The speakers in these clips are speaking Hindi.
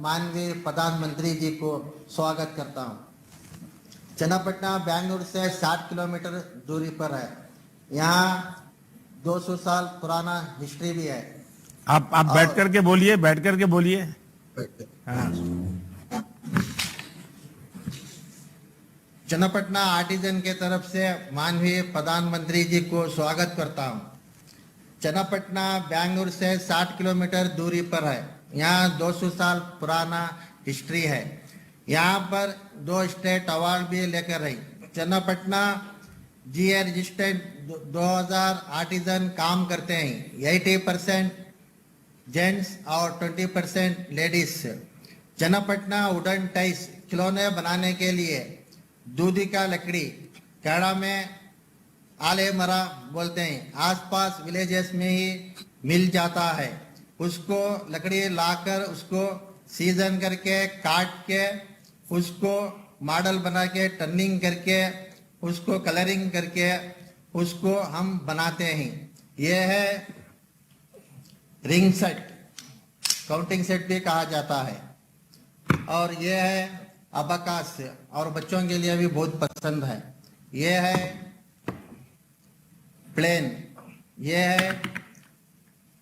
माननीय प्रधानमंत्री जी को स्वागत करता हूं। चन्नापटना बेंगलुरु से 60 किलोमीटर दूरी पर है। यहाँ 200 साल पुराना हिस्ट्री भी है। आप बैठ करके बोलिए, बैठ करके बोलिए। हाँ। चन्नापटना आर्टिजन के तरफ से माननीय प्रधानमंत्री जी को स्वागत करता हूं। चन्नापटना बेंगलुरु से 60 किलोमीटर दूरी पर है। यहाँ 200 साल पुराना हिस्ट्री है। यहाँ पर 2 स्टेट अवार्ड भी लेकर रही। चन्नापटना जीए रजिस्टर्ड 2000 आर्टिजन काम करते हैं। 80% जेंट्स और 20% लेडीज। चन्नापटना वुडन टाइस खिलौने बनाने के लिए दूधी का लकड़ी, कैड़ा में आले मरा बोलते हैं, आसपास विलेजेस में ही मिल जाता है। उसको लकड़ी लाकर उसको सीजन करके काट के उसको मॉडल बना के टर्निंग करके उसको कलरिंग करके उसको हम बनाते हैं। यह है रिंग सेट, काउंटिंग सेट भी कहा जाता है। और यह है अबाकास, और बच्चों के लिए भी बहुत पसंद है। यह है प्लेन, यह है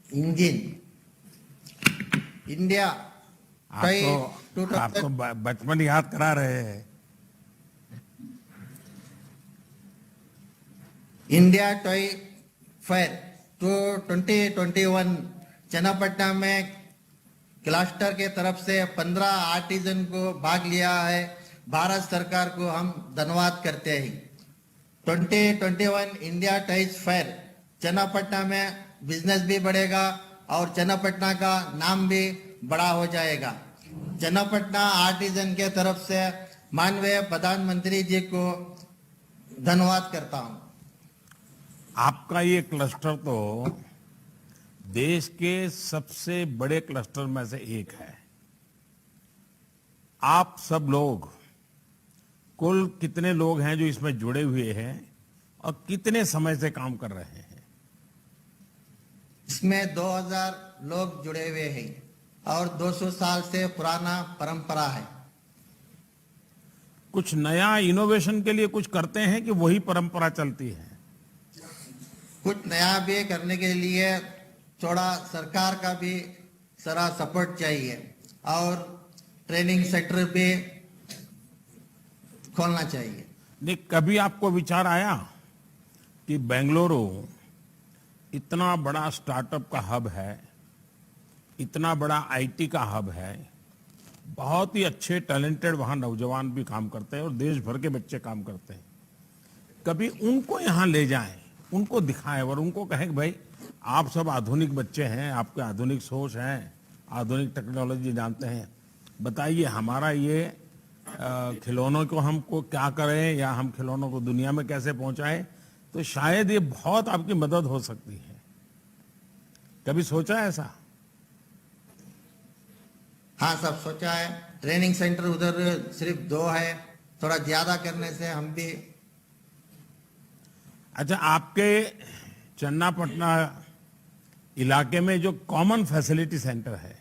इंजन। इंडिया आपको बचपन याद करा रहे हैं। इंडिया टॉय फेयर 2021 चन्नापटना में क्लस्टर के तरफ से 15 आर्टिजन को भाग लिया है। भारत सरकार को हम धन्यवाद करते हैं। 2021 इंडिया टॉयज फेयर चन्नापटना में बिजनेस भी बढ़ेगा और चन्नापटना का नाम भी बड़ा हो जाएगा। चन्नापटना आर्टिजन के तरफ से माननीय प्रधानमंत्री जी को धन्यवाद करता हूं। आपका ये क्लस्टर तो देश के सबसे बड़े क्लस्टर में से एक है। आप सब लोग, कुल कितने लोग हैं जो इसमें जुड़े हुए हैं और कितने समय से काम कर रहे हैं? इसमें 2000 लोग जुड़े हुए हैं और 200 साल से पुराना परंपरा है। कुछ नया इनोवेशन के लिए कुछ करते हैं कि वही परंपरा चलती है? कुछ नया भी करने के लिए थोड़ा सरकार का भी सारा सपोर्ट चाहिए और ट्रेनिंग सेंटर भी खोलना चाहिए। नहीं, कभी आपको विचार आया कि बेंगलुरु इतना बड़ा स्टार्टअप का हब है, इतना बड़ा आईटी का हब है, बहुत ही अच्छे टैलेंटेड वहां नौजवान भी काम करते हैं और देश भर के बच्चे काम करते हैं, कभी उनको यहां ले जाएं, उनको दिखाएं और उनको कहें कि भाई आप सब आधुनिक बच्चे हैं, आपके आधुनिक सोच हैं, आधुनिक टेक्नोलॉजी जानते हैं, बताइए हमारा ये खिलौनों को हमको क्या करें या हम खिलौनों को दुनिया में कैसे पहुंचाएं, तो शायद ये बहुत आपकी मदद हो सकती है। कभी सोचा है ऐसा? हाँ, सब सोचा है। ट्रेनिंग सेंटर उधर सिर्फ 2 है, थोड़ा ज्यादा करने से हम भी। अच्छा, आपके चन्नापटना इलाके में जो कॉमन फैसिलिटी सेंटर है,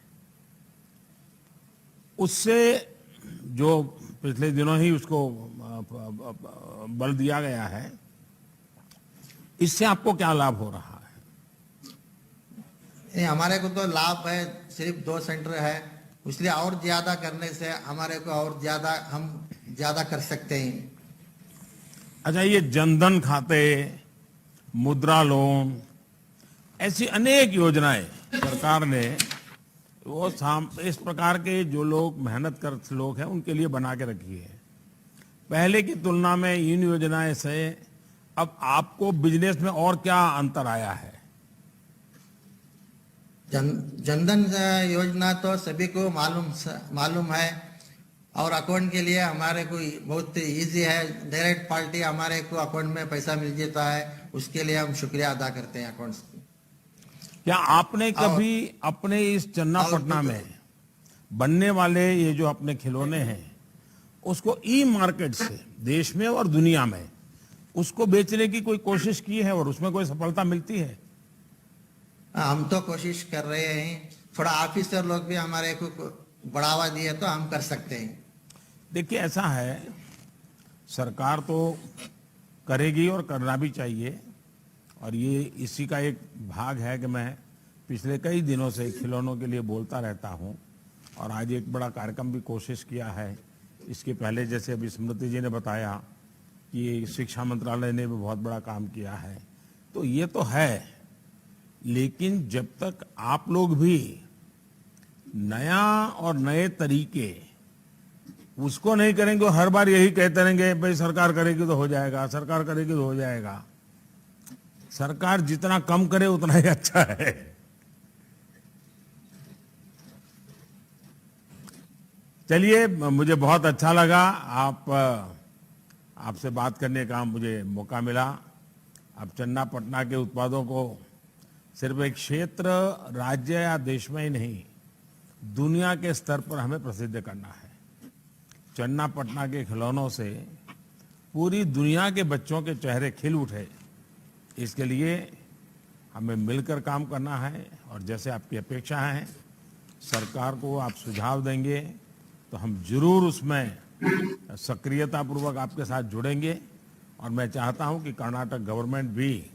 उससे जो पिछले दिनों ही उसको बल दिया गया है, इससे आपको क्या लाभ हो रहा है? हमारे को तो लाभ है, सिर्फ 2 सेंटर है, इसलिए और ज्यादा करने से हमारे को और ज्यादा हम ज्यादा कर सकते हैं। अच्छा, ये जनधन खाते, मुद्रा लोन, ऐसी अनेक योजनाएं सरकार ने वो इस प्रकार के जो लोग मेहनत कर लोग हैं उनके लिए बना के रखी है। पहले की तुलना में इन योजनाएं से अब आपको बिजनेस में और क्या अंतर आया है? जनधन योजना तो सभी को मालूम है और अकाउंट के लिए हमारे को बहुत इजी है। डायरेक्ट पार्टी हमारे को अकाउंट में पैसा मिल जाता है, उसके लिए हम शुक्रिया अदा करते हैं अकाउंट्स। क्या आपने कभी अपने इस चन्नापटना में बनने वाले ये जो अपने खिलौने हैं उसको ई मार्केट से देश में और दुनिया में उसको बेचने की कोई कोशिश की है और उसमें कोई सफलता मिलती है? हम तो कोशिश कर रहे हैं। थोड़ा ऑफिसर लोग भी हमारे को बढ़ावा दिए तो हम कर सकते हैं। देखिए ऐसा है, सरकार तो करेगी और करना भी चाहिए, और ये इसी का एक भाग है कि मैं पिछले कई दिनों से खिलौनों के लिए बोलता रहता हूँ, और आज एक बड़ा कार्यक्रम भी कोशिश किया है। इसके पहले जैसे अभी स्मृति जी ने बताया कि शिक्षा मंत्रालय ने भी बहुत बड़ा काम किया है, तो ये तो है, लेकिन जब तक आप लोग भी नया और नए तरीके उसको नहीं करेंगे, हर बार यही कहते रहेंगे भाई सरकार करेगी तो हो जाएगा, सरकार करेगी तो हो जाएगा। सरकार जितना कम करे उतना ही अच्छा है। चलिए, मुझे बहुत अच्छा लगा आपसे बात करने का मुझे मौका मिला। अब चन्नापटना के उत्पादों को सिर्फ एक क्षेत्र, राज्य या देश में ही नहीं, दुनिया के स्तर पर हमें प्रसिद्ध करना है। चन्नापटना के खिलौनों से पूरी दुनिया के बच्चों के चेहरे खिल उठे, इसके लिए हमें मिलकर काम करना है। और जैसे आपकी अपेक्षा है, सरकार को आप सुझाव देंगे तो हम जरूर उसमें सक्रियतापूर्वक आपके साथ जुड़ेंगे। और मैं चाहता हूं कि कर्नाटक गवर्नमेंट भी,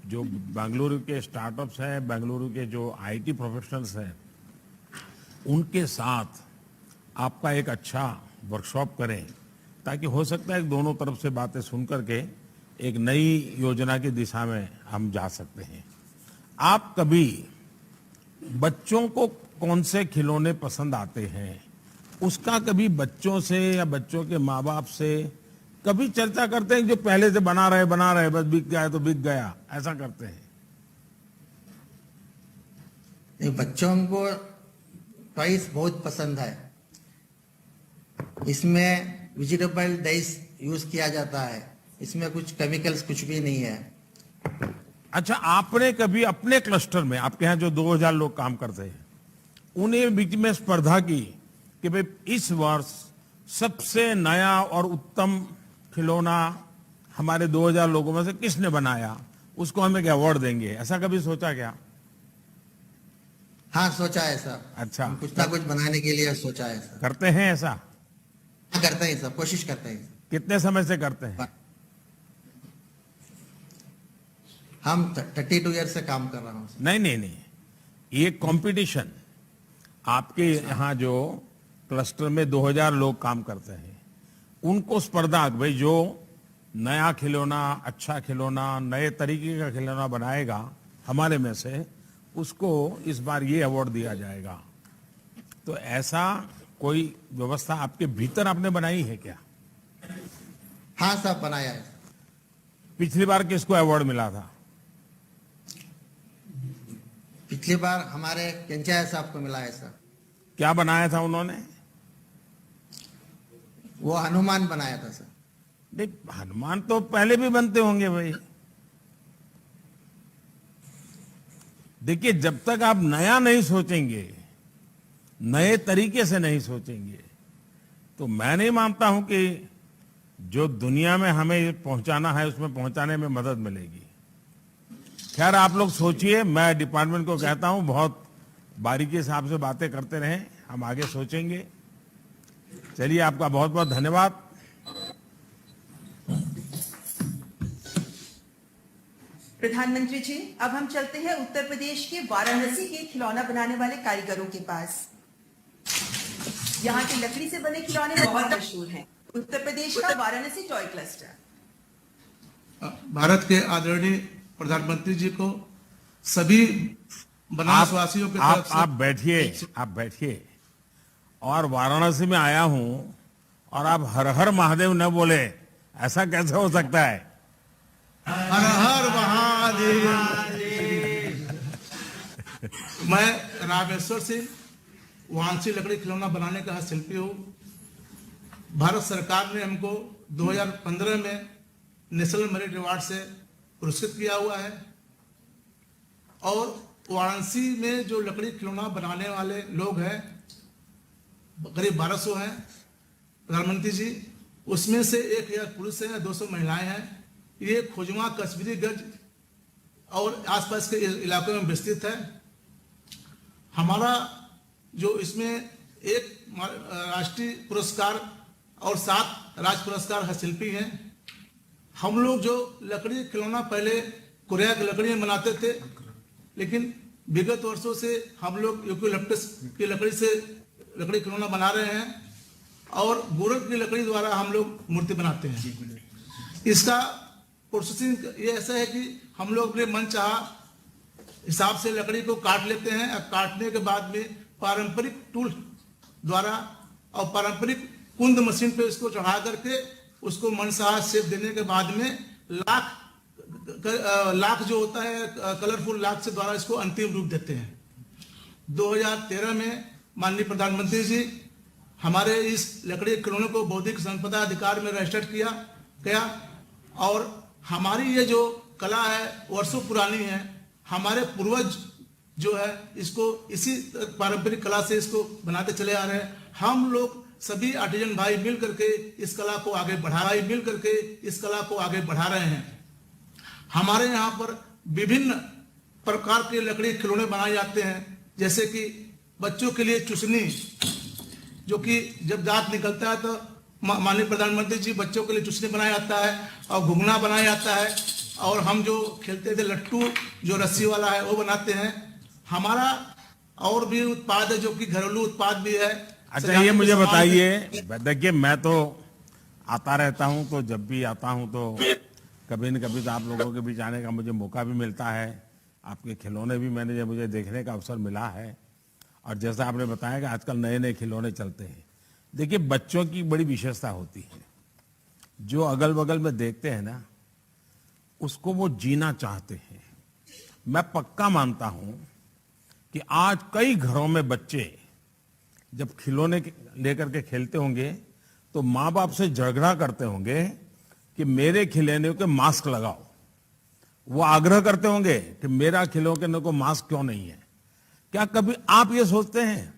जो बेंगलुरु के स्टार्टअप्स हैं, बेंगलुरु के जो आईटी प्रोफेशनल्स हैं, उनके साथ आपका एक अच्छा वर्कशॉप करें, ताकि हो सकता है दोनों तरफ से बातें सुन करके एक नई योजना की दिशा में हम जा सकते हैं। आप कभी बच्चों को कौन से खिलौने पसंद आते हैं, उसका कभी बच्चों से या बच्चों के माँ बाप से कभी चर्चा करते हैं? जो पहले से बना रहे बस बिक गया तो बिक गया, ऐसा करते हैं? बच्चों को टॉयज बहुत पसंद है। इसमें वेजिटेबल डाइस यूज किया जाता है, इसमें कुछ केमिकल्स कुछ भी नहीं है। अच्छा, आपने कभी अपने क्लस्टर में, आपके यहाँ जो 2000 लोग काम करते हैं, उन्हें बीच में स्पर्धा की कि भाई इस वर्ष सबसे नया और उत्तम खिलौना हमारे 2000 लोगों में से किसने बनाया, उसको हमें क्या अवार्ड देंगे, ऐसा कभी सोचा क्या? हाँ, सोचा है सर। अच्छा, कुछ ना कुछ बनाने के लिए सोचा है सर। करते हैं ऐसा? हाँ, करते हैं सर, कोशिश करते हैं। कितने समय से करते हैं? हम 32 ईयर से काम कर रहा हूँ। नहीं, ये कंपटीशन, आपके यहाँ जो क्लस्टर में 2000 लोग काम करते हैं, उनको स्पर्धा, भाई जो नया खिलौना, अच्छा खिलौना, नए तरीके का खिलौना बनाएगा हमारे में से, उसको इस बार ये अवार्ड दिया जाएगा। तो ऐसा कोई व्यवस्था आपके भीतर आपने बनाई है क्या? हाँ सर, बनाया है। पिछली बार किसको अवार्ड मिला था? पिछली बार हमारे केंचाया साहब को मिला है सर। क्या बनाया था उन्होंने? वो हनुमान बनाया था सर। नहीं, हनुमान तो पहले भी बनते होंगे भाई। देखिए, जब तक आप नया नहीं सोचेंगे, नए तरीके से नहीं सोचेंगे, तो मैं नहीं मानता हूं कि जो दुनिया में हमें पहुंचाना है उसमें पहुंचाने में मदद मिलेगी। खैर, आप लोग सोचिए, मैं डिपार्टमेंट को कहता हूं बहुत बारीकी से आपसे बातें करते रहें, हम आगे सोचेंगे। चलिए, आपका बहुत बहुत धन्यवाद। प्रधानमंत्री जी, अब हम चलते हैं उत्तर प्रदेश के वाराणसी के खिलौना बनाने वाले कारीगरों के पास। यहाँ की लकड़ी से बने खिलौने बहुत मशहूर हैं। उत्तर प्रदेश का वाराणसी टॉय क्लस्टर। भारत के आदरणीय प्रधानमंत्री जी को, सभी बनारसवासियों की तरफ से आप बैठिए। और वाराणसी में आया हूं और आप हर हर महादेव न बोले, ऐसा कैसे हो सकता है? हर हर महादेव। मैं रामेश्वर सिंह वाराणसी लकड़ी खिलौना बनाने का शिल्पी हूँ। भारत सरकार ने हमको 2015 में नेशनल मेरिट अवार्ड से पुरस्कृत किया हुआ है। और वाराणसी में जो लकड़ी खिलौना बनाने वाले लोग हैं, करीब 1200 हैं प्रधानमंत्री जी। उसमें से 1000 पुरुष हैं, 200 महिलाएं हैं। ये खोजवा, कश्मीरी गज और आसपास के इलाकों में विस्तृत है। हमारा जो इसमें एक राष्ट्रीय पुरस्कार और 7 राज्य पुरस्कार है शिल्पी हैं। हम लोग जो लकड़ी खिलौना पहले कोरिया की लकड़ी में बनाते थे, लेकिन विगत वर्षों से हम लोग यूकेलिप्टस की लकड़ी से लकड़ी खिलौना बना रहे हैं और गोरख की लकड़ी द्वारा हम लोग मूर्ति बनाते हैं। इसका प्रोसेसिंग ये ऐसा है कि हम लोग अपने मन चाह हिसाब से लकड़ी को काट लेते हैं और काटने के बाद में पारंपरिक टूल द्वारा और पारंपरिक कुंद मशीन पे इसको चढ़ा करके उसको मनचाहा शेप देने के बाद में लाख जो होता है कलरफुल लाख से द्वारा इसको अंतिम रूप देते हैं। 2013 में माननीय प्रधानमंत्री जी हमारे इस लकड़ी खिलौने को बौद्धिक संपदा अधिकार में रजिस्टर्ड किया गया और हमारी ये जो कला है वर्षों पुरानी है। हमारे पूर्वज जो है इसको इसी पारंपरिक कला से इसको बनाते चले आ रहे हैं। हम लोग सभी आर्टिजन भाई मिल करके इस कला को आगे बढ़ा रहे हैं। हमारे यहाँ पर विभिन्न प्रकार के लकड़ी खिलौने बनाए जाते हैं, जैसे कि बच्चों के लिए चुसनी, जो कि जब दांत निकलता है तो माननीय प्रधानमंत्री जी बच्चों के लिए चुसनी बनाया जाता है और घुघना बनाया जाता है। और हम जो खेलते थे लट्टू जो रस्सी वाला है वो बनाते हैं। हमारा और भी उत्पाद है जो कि घरेलू उत्पाद भी है। अच्छा, ये मुझे बताइए, देखिए मैं तो आता रहता हूँ, तो जब भी आता हूँ तो कभी न कभी तो आप लोगों के बीच आने का मुझे मौका भी मिलता है। आपके खिलौने भी मुझे देखने का अवसर मिला है और जैसा आपने बताया कि आजकल नए नए खिलौने चलते हैं। देखिए बच्चों की बड़ी विशेषता होती है, जो अगल बगल में देखते हैं ना उसको वो जीना चाहते हैं। मैं पक्का मानता हूं कि आज कई घरों में बच्चे जब खिलौने लेकर के खेलते होंगे तो माँ बाप से झगड़ा करते होंगे कि मेरे खिलौने को मास्क लगाओ। वो आग्रह करते होंगे कि मेरा खिलौने को मास्क क्यों नहीं है। क्या कभी आप ये सोचते हैं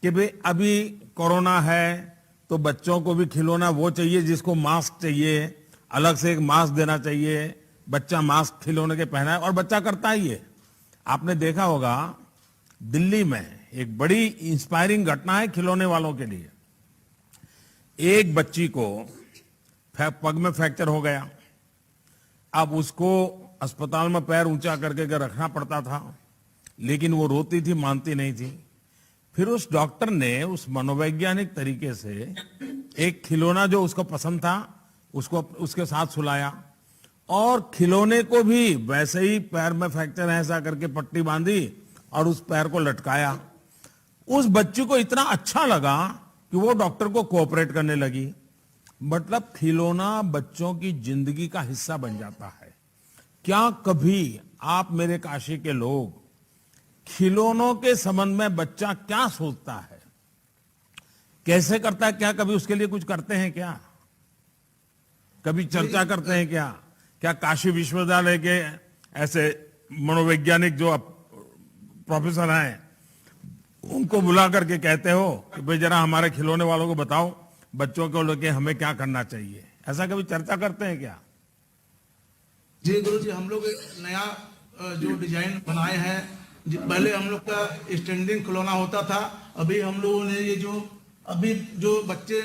कि भाई अभी कोरोना है तो बच्चों को भी खिलौना वो चाहिए जिसको मास्क चाहिए, अलग से एक मास्क देना चाहिए, बच्चा मास्क खिलौने के पहना है और बच्चा करता ही है। आपने देखा होगा दिल्ली में एक बड़ी इंस्पायरिंग घटना है खिलौने वालों के लिए। एक बच्ची को पग में फ्रैक्चर हो गया, अब उसको अस्पताल में पैर ऊंचा करके रखना पड़ता था, लेकिन वो रोती थी, मानती नहीं थी। फिर उस डॉक्टर ने उस मनोवैज्ञानिक तरीके से एक खिलौना जो उसको पसंद था उसको उसके साथ सुलाया और खिलौने को भी वैसे ही पैर में फ्रैक्चर है ऐसा करके पट्टी बांधी और उस पैर को लटकाया। उस बच्ची को इतना अच्छा लगा कि वो डॉक्टर को कोऑपरेट करने लगी। मतलब खिलौना बच्चों की जिंदगी का हिस्सा बन जाता है। क्या कभी आप मेरे काशी के लोग खिलौनों के संबंध में बच्चा क्या सोचता है, कैसे करता है, क्या कभी उसके लिए कुछ करते हैं? क्या कभी चर्चा करते हैं? क्या काशी विश्वविद्यालय के ऐसे मनोवैज्ञानिक जो प्रोफेसर हैं उनको बुला करके कहते हो कि भाई जरा हमारे खिलौने वालों को बताओ बच्चों को लेके हमें क्या करना चाहिए? ऐसा कभी चर्चा करते हैं क्या? जी गुरु जी, हम लोग नया जो डिजाइन बनाए हैं, पहले हम लोग का स्टैंडिंग खिलौना होता था। अभी हम लोगों ने ये जो बच्चे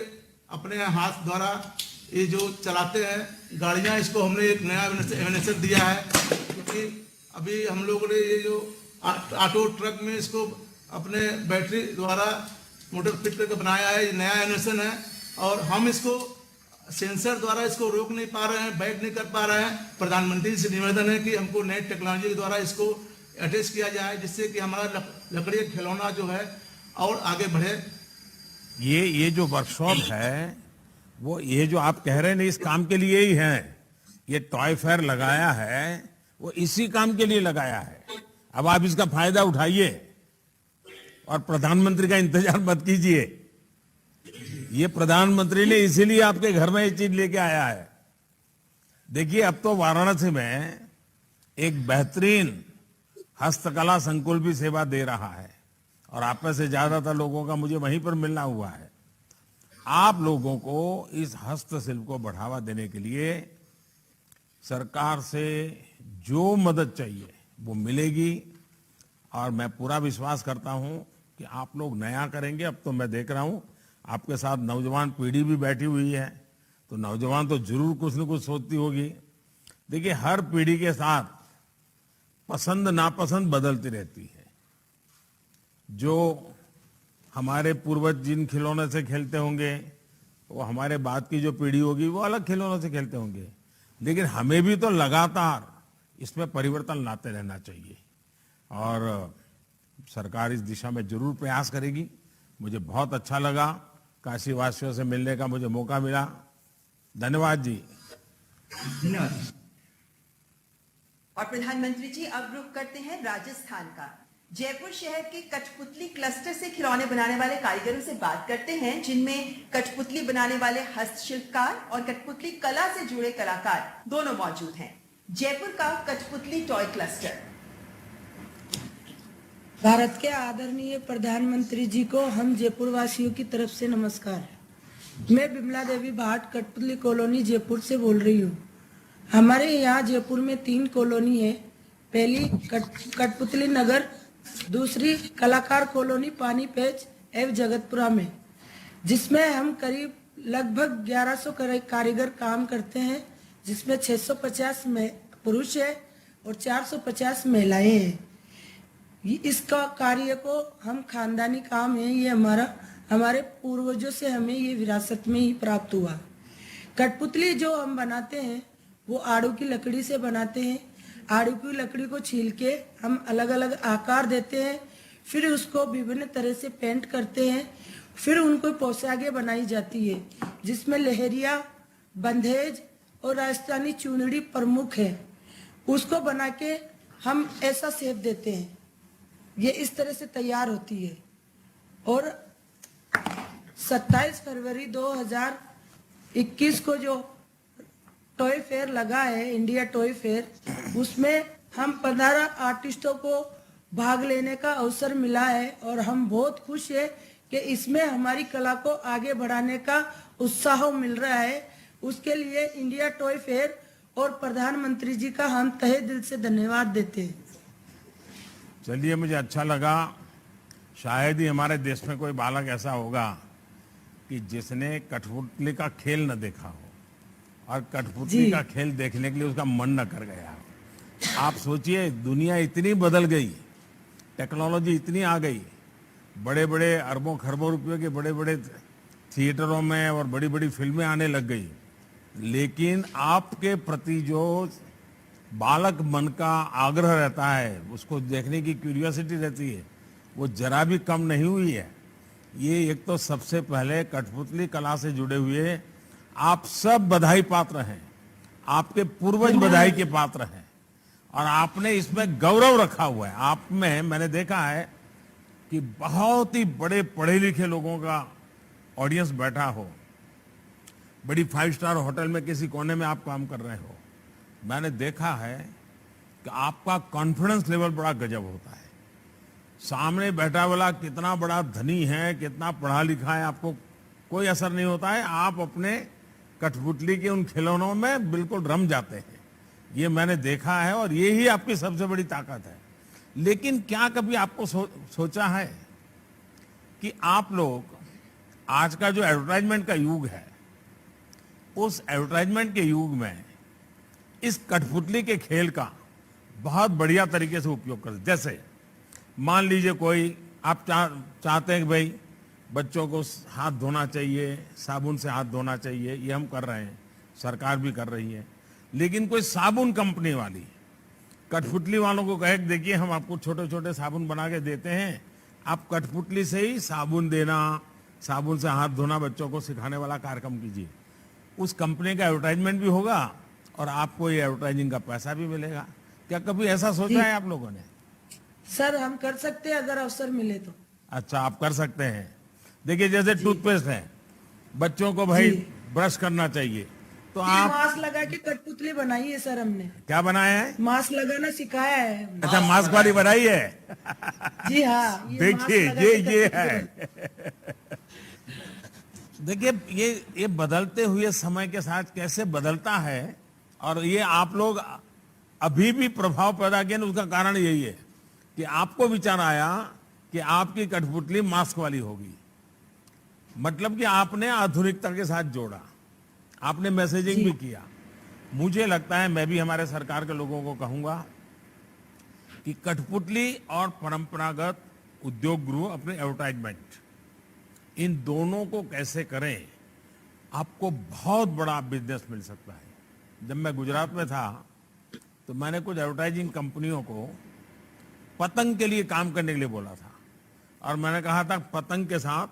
अपने हाथ द्वारा ये जो चलाते हैं गाड़ियां, इसको हमने एक नया एवेनेशन दिया है। क्योंकि अभी हम लोगों ने ये जो ऑटो ट्रक में इसको अपने बैटरी द्वारा मोटर फिट करके बनाया है, ये नया एवेनेशन है और हम इसको सेंसर द्वारा इसको रोक नहीं पा रहे हैं, बैठ नहीं कर पा रहे हैं। प्रधानमंत्री से निवेदन है कि हमको नई टेक्नोलॉजी के द्वारा इसको अटैच किया जाए, जिससे कि हमारा लकड़ी का खिलौना जो है और आगे बढ़े। ये जो वर्कशॉप है वो ये जो आप कह रहे हैं इस काम के लिए ही है। ये टॉय फेयर लगाया है वो इसी काम के लिए लगाया है। अब आप इसका फायदा उठाइए और प्रधानमंत्री का इंतजार मत कीजिए। ये प्रधानमंत्री ने इसीलिए आपके घर में ये चीज लेके आया है। देखिए अब तो वाराणसी में एक बेहतरीन हस्तकला संकुल भी सेवा दे रहा है और आप में से ज्यादातर लोगों का मुझे वहीं पर मिलना हुआ है। आप लोगों को इस हस्तशिल्प को बढ़ावा देने के लिए सरकार से जो मदद चाहिए वो मिलेगी और मैं पूरा विश्वास करता हूं कि आप लोग नया करेंगे। अब तो मैं देख रहा हूं आपके साथ नौजवान पीढ़ी भी बैठी हुई है, तो नौजवान तो जरूर कुछ न कुछ सोचती होगी। देखिए, हर पीढ़ी के साथ पसंद नापसंद बदलती रहती है। जो हमारे पूर्वज जिन खिलौने से खेलते होंगे, वो हमारे बाद की जो पीढ़ी होगी वो अलग खिलौनों से खेलते होंगे, लेकिन हमें भी तो लगातार इसमें परिवर्तन लाते रहना चाहिए और सरकार इस दिशा में जरूर प्रयास करेगी। मुझे बहुत अच्छा लगा, काशी वासियों से मिलने का मुझे मौका मिला। धन्यवाद जी। धन्यवाद। और प्रधानमंत्री जी, अब रुख करते हैं राजस्थान का। जयपुर शहर के कठपुतली क्लस्टर से खिलौने बनाने वाले कारीगरों से बात करते हैं, जिनमें कठपुतली बनाने वाले हस्तशिल्पकार और कठपुतली कला से जुड़े कलाकार दोनों मौजूद हैं। जयपुर का कठपुतली टॉय क्लस्टर। भारत के आदरणीय प्रधानमंत्री जी को हम जयपुर वासियों की तरफ से नमस्कार। मैं बिमला देवी भाट कठपुतली कॉलोनी जयपुर से बोल रही हूँ। हमारे यहाँ जयपुर में 3 कॉलोनी है। पहली कठपुतली नगर, दूसरी कलाकार कॉलोनी पानी पेच एवं जगतपुरा में, जिसमें हम करीब लगभग 1100 कारीगर काम करते हैं, जिसमें 650 में पुरुष है और 450 महिलाएं हैं। इसका कार्य को हम खानदानी काम है, ये हमारे पूर्वजों से हमें ये विरासत में ही प्राप्त हुआ। कठपुतली जो हम बनाते हैं वो आड़ू की लकड़ी से बनाते हैं। आड़ू की लकड़ी को छील के हम अलग अलग आकार देते हैं, फिर उसको विभिन्न तरह से पेंट करते हैं, फिर उनको पोशाकें बनाई जाती है, जिसमें लहरिया, बंधेज और राजस्थानी चुनरी प्रमुख है। उसको बना के हम ऐसा शेप देते हैं, ये इस तरह से तैयार होती है। और 27 फरवरी 2021 को जो टॉय फेयर लगा है, इंडिया टॉय फेयर, उसमें हम 15 आर्टिस्टों को भाग लेने का अवसर मिला है और हम बहुत खुश है कि इसमें हमारी कला को आगे बढ़ाने का उत्साह मिल रहा है। उसके लिए इंडिया टॉय फेयर और प्रधानमंत्री जी का हम तहे दिल से धन्यवाद देते हैं। चलिए, मुझे अच्छा लगा। शायद ही हमारे देश में कोई बालक ऐसा होगा कि जिसने कठपुतली का खेल न देखा हो और कठपुतली का खेल देखने के लिए उसका मन न कर गया। आप सोचिए, दुनिया इतनी बदल गई, टेक्नोलॉजी इतनी आ गई, बड़े बड़े अरबों खरबों रुपयों के बड़े बड़े थिएटरों में और बड़ी बड़ी फिल्में आने लग गई, लेकिन आपके प्रति जो बालक मन का आग्रह रहता है, उसको देखने की क्यूरियोसिटी रहती है, वो जरा भी कम नहीं हुई है। ये एक तो सबसे पहले कठपुतली कला से जुड़े हुए आप सब बधाई पात्र हैं, आपके पूर्वज बधाई के पात्र हैं और आपने इसमें गौरव रखा हुआ है। आप में मैंने देखा है कि बहुत ही बड़े पढ़े लिखे लोगों का ऑडियंस बैठा हो, बड़ी 5 स्टार होटल में किसी कोने में आप काम कर रहे हो, मैंने देखा है कि आपका कॉन्फिडेंस लेवल बड़ा गजब होता है। सामने बैठा वाला कितना बड़ा धनी है, कितना पढ़ा लिखा है, आपको कोई असर नहीं होता है। आप अपने कठपुतली के उन खिलौनों में बिल्कुल रम जाते हैं। ये मैंने देखा है और ये ही आपकी सबसे बड़ी ताकत है। लेकिन क्या कभी आपको सोचा है कि आप लोग आज का जो एडवर्टाइजमेंट का युग है, उस एडवर्टाइजमेंट के युग में इस कठपुतली के खेल का बहुत बढ़िया तरीके से उपयोग कर। जैसे मान लीजिए कोई आप चाहते हैं कि भाई बच्चों को हाथ धोना चाहिए, साबुन से हाथ धोना चाहिए, ये हम कर रहे हैं, सरकार भी कर रही है, लेकिन कोई साबुन कंपनी वाली कठपुतली वालों को कहे देखिए हम आपको छोटे छोटे साबुन बना के देते हैं, आप कठपुतली से ही साबुन देना, साबुन से हाथ धोना बच्चों को सिखाने वाला कार्यक्रम कीजिए। उस कंपनी का एडवर्टाइजमेंट भी होगा और आपको ये एडवर्टाइजिंग का पैसा भी मिलेगा। क्या कभी ऐसा सोचा है आप लोगों ने? सर, हम कर सकते हैं अगर अवसर मिले तो। अच्छा, आप कर सकते हैं। देखिए, जैसे टूथपेस्ट है, बच्चों को भाई ब्रश करना चाहिए, तो आप मास्क लगा के कठपुतली बनाई है सर हमने। क्या बनाया है? मास्क लगाना सिखाया है। अच्छा, मास्क वाली बनाई है? जी हाँ। देखिए, ये है। देखिए, ये बदलते हुए समय के साथ कैसे बदलता है और ये आप लोग अभी भी प्रभाव पैदा किया, उसका कारण यही है कि आपको विचार आया कि आपकी कठपुतली मास्क वाली होगी। मतलब कि आपने आधुनिकता के साथ जोड़ा, आपने मैसेजिंग भी किया। मुझे लगता है, मैं भी हमारे सरकार के लोगों को कहूंगा कि कठपुतली और परंपरागत उद्योग गृह अपने एडवर्टाइजमेंट, इन दोनों को कैसे करें, आपको बहुत बड़ा बिजनेस मिल सकता है। जब मैं गुजरात में था तो मैंने कुछ एडवर्टाइजिंग कंपनियों को पतंग के लिए काम करने के लिए बोला था, और मैंने कहा था पतंग के साथ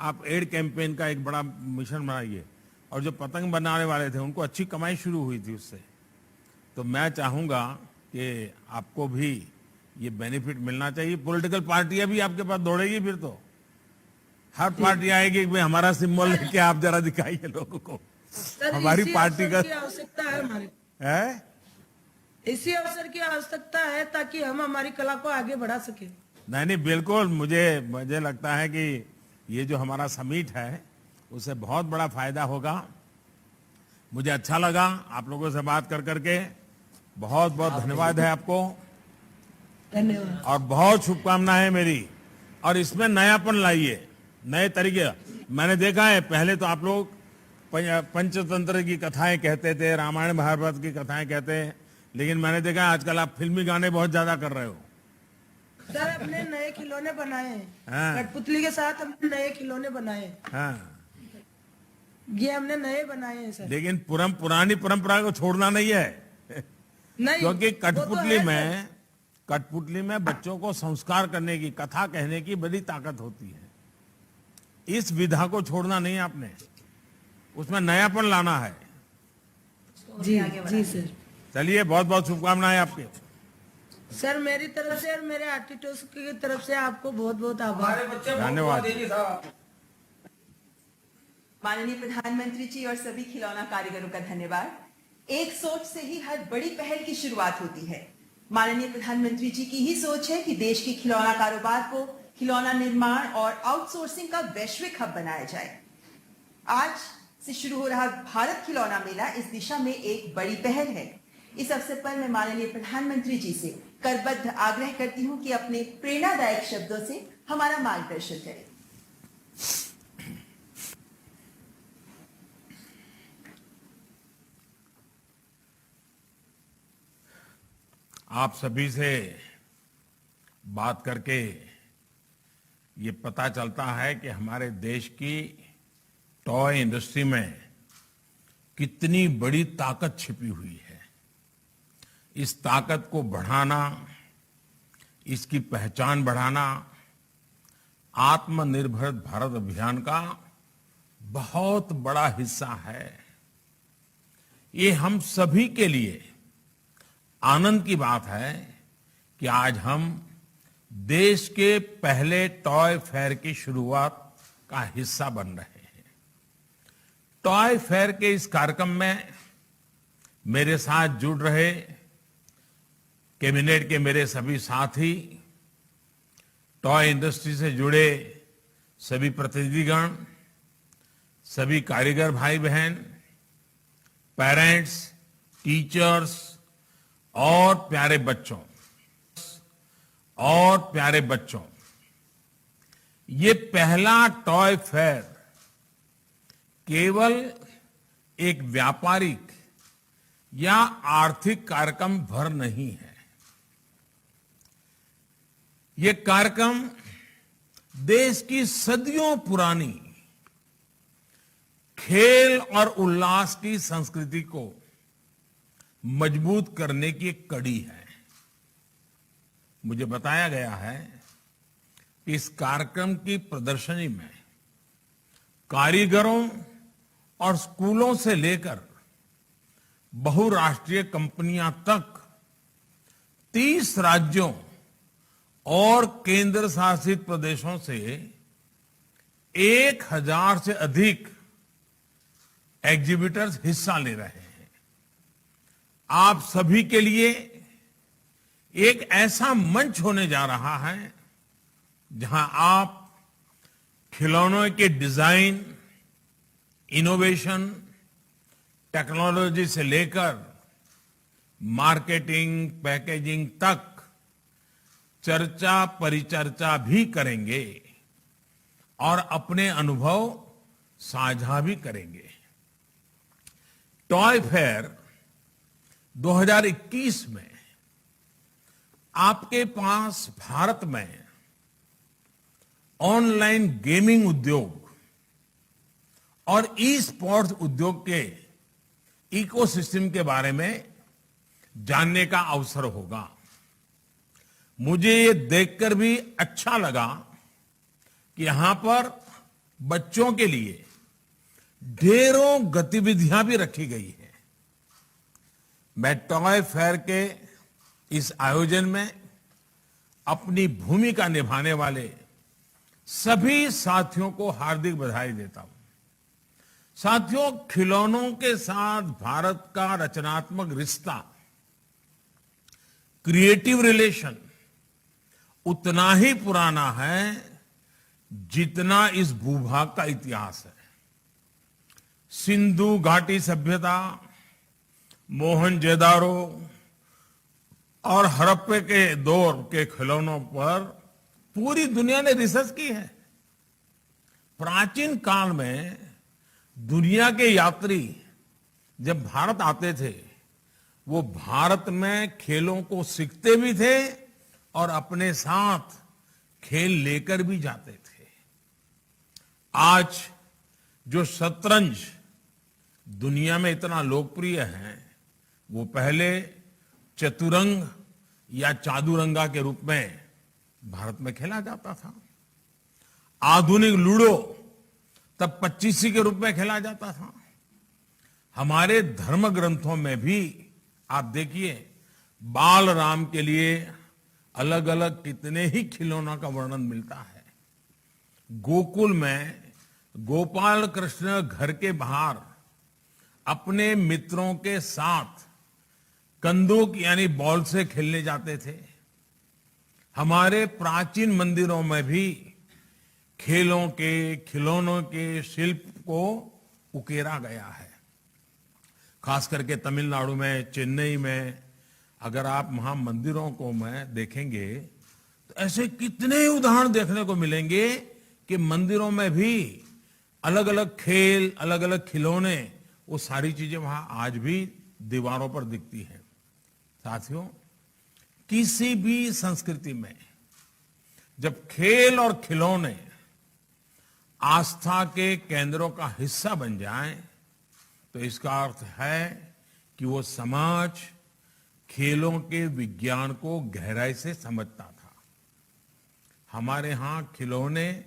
आप एड कैंपेन का एक बड़ा मिशन बनाइए, और जो पतंग बनाने वाले थे उनको अच्छी कमाई शुरू हुई थी उससे। तो मैं चाहूंगा कि आपको भी ये बेनिफिट मिलना चाहिए। पॉलिटिकल पार्टियां भी आपके पास दौड़ेगी, फिर तो हर पार्टी आएगी कि भाई हमारा सिंबल लेके आप जरा दिखाइए लोगों को। सर, हमारी इसी पार्टी अवसर का की आवश्यकता है हमारे, है। इसी अवसर की आवश्यकता है ताकि हम हमारी कला को आगे बढ़ा सके। नहीं, बिल्कुल। मुझे लगता है कि ये जो हमारा समिट है उससे बहुत बड़ा फायदा होगा। मुझे अच्छा लगा आप लोगों से बात कर करके। बहुत बहुत धन्यवाद है आपको, धन्यवाद। और बहुत शुभकामनाएं मेरी। और इसमें नयापन लाइए, नए तरीके। मैंने देखा है पहले तो आप लोग पंचतंत्र की कथाएं कहते थे, रामायण महाभारत की कथाएं कहते हैं, लेकिन मैंने देखा आजकल आप फिल्मी गाने बहुत ज्यादा कर रहे हो। सर, अपने नए खिलौने बनाए हैं, हाँ। कठपुतली के साथ हमने नए खिलौने बनाए हैं। हाँ, ये हमने नए बनाए हैं सर। लेकिन पुरानी परंपरा को छोड़ना नहीं है। नहीं, क्योंकि वो तो कठपुतली में बच्चों को संस्कार करने की, कथा कहने की बड़ी ताकत होती है। इस विधा को छोड़ना नहीं है आपने, उसमें नयापन लाना है। जी जी सर। चलिए, बहुत बहुत शुभकामनाएं आपके। सर, मेरी तरफ से और मेरे आर्टिस्टों की तरफ से आपको बहुत बहुत आभार। धन्यवाद। माननीय प्रधानमंत्री जी और सभी खिलौना कारीगरों का धन्यवाद। एक सोच से ही हर बड़ी पहल की शुरुआत होती है। माननीय प्रधानमंत्री जी की ही सोच है कि देश के खिलौना कारोबार को खिलौना निर्माण और आउटसोर्सिंग का वैश्विक हब बनाया जाए। आज से शुरू हो रहा भारत खिलौना मेला इस दिशा में एक बड़ी पहल है। इस अवसर पर मैं माननीय प्रधानमंत्री जी से करबद्ध आग्रह करती हूं कि अपने प्रेरणादायक शब्दों से हमारा मार्गदर्शन करें। आप सभी से बात करके ये पता चलता है कि हमारे देश की टॉय इंडस्ट्री में कितनी बड़ी ताकत छिपी हुई है। इस ताकत को बढ़ाना, इसकी पहचान बढ़ाना आत्मनिर्भर भारत अभियान का बहुत बड़ा हिस्सा है। ये हम सभी के लिए आनंद की बात है कि आज हम देश के पहले टॉय फेयर की शुरुआत का हिस्सा बन रहे हैं। टॉय फेयर के इस कार्यक्रम में मेरे साथ जुड़ रहे कैबिनेट के मेरे सभी साथी, टॉय इंडस्ट्री से जुड़े सभी प्रतिनिधिगण, सभी कारीगर भाई बहन, पेरेंट्स, टीचर्स और प्यारे बच्चों, ये पहला टॉय फेयर केवल एक व्यापारिक या आर्थिक कार्यक्रम भर नहीं है। ये कार्यक्रम देश की सदियों पुरानी खेल और उल्लास की संस्कृति को मजबूत करने की एक कड़ी है। मुझे बताया गया है कि इस कार्यक्रम की प्रदर्शनी में कारीगरों और स्कूलों से लेकर बहुराष्ट्रीय कंपनियां तक 30 राज्यों और केंद्र शासित प्रदेशों से 1000 से अधिक एग्जीबिटर्स हिस्सा ले रहे हैं। आप सभी के लिए एक ऐसा मंच होने जा रहा है जहां आप खिलौनों के डिजाइन, इनोवेशन, टेक्नोलॉजी से लेकर मार्केटिंग, पैकेजिंग तक चर्चा परिचर्चा भी करेंगे और अपने अनुभव साझा भी करेंगे। टॉय फेयर 2021 में आपके पास भारत में ऑनलाइन गेमिंग उद्योग और ई स्पोर्ट्स उद्योग के इकोसिस्टम के बारे में जानने का अवसर होगा। मुझे ये देखकर भी अच्छा लगा कि यहां पर बच्चों के लिए ढेरों गतिविधियां भी रखी गई है। मैं टॉय फेयर के इस आयोजन में अपनी भूमिका निभाने वाले सभी साथियों को हार्दिक बधाई देता हूं। साथियों, खिलौनों के साथ भारत का रचनात्मक रिश्ता, क्रिएटिव रिलेशन उतना ही पुराना है जितना इस भूभाग का इतिहास है। सिंधु घाटी सभ्यता, मोहनजोदारो और हड़प्पे के दौर के खिलौनों पर पूरी दुनिया ने रिसर्च की है। प्राचीन काल में दुनिया के यात्री जब भारत आते थे, वो भारत में खेलों को सीखते भी थे और अपने साथ खेल लेकर भी जाते थे। आज जो शतरंज दुनिया में इतना लोकप्रिय है, वो पहले चतुरंग या चादुरंगा के रूप में भारत में खेला जाता था। आधुनिक लूडो तब पच्चीसी के रूप में खेला जाता था। हमारे धर्म ग्रंथों में भी आप देखिए, बाल राम के लिए अलग अलग कितने ही खिलौनों का वर्णन मिलता है। गोकुल में गोपाल कृष्ण घर के बाहर अपने मित्रों के साथ कंदूक यानी बॉल से खेलने जाते थे। हमारे प्राचीन मंदिरों में भी खेलों के, खिलौनों के शिल्प को उकेरा गया है। खास करके तमिलनाडु में, चेन्नई में अगर आप वहां मंदिरों को में देखेंगे तो ऐसे कितने ही उदाहरण देखने को मिलेंगे कि मंदिरों में भी अलग अलग खेल, अलग अलग खिलौने, वो सारी चीजें वहां आज भी दीवारों पर दिखती हैं। साथियों, किसी भी संस्कृति में जब खेल और खिलौने आस्था के केंद्रों का हिस्सा बन जाएं, तो इसका अर्थ है कि वो समाज खेलों के विज्ञान को गहराई से समझता था। हमारे यहां खिलौने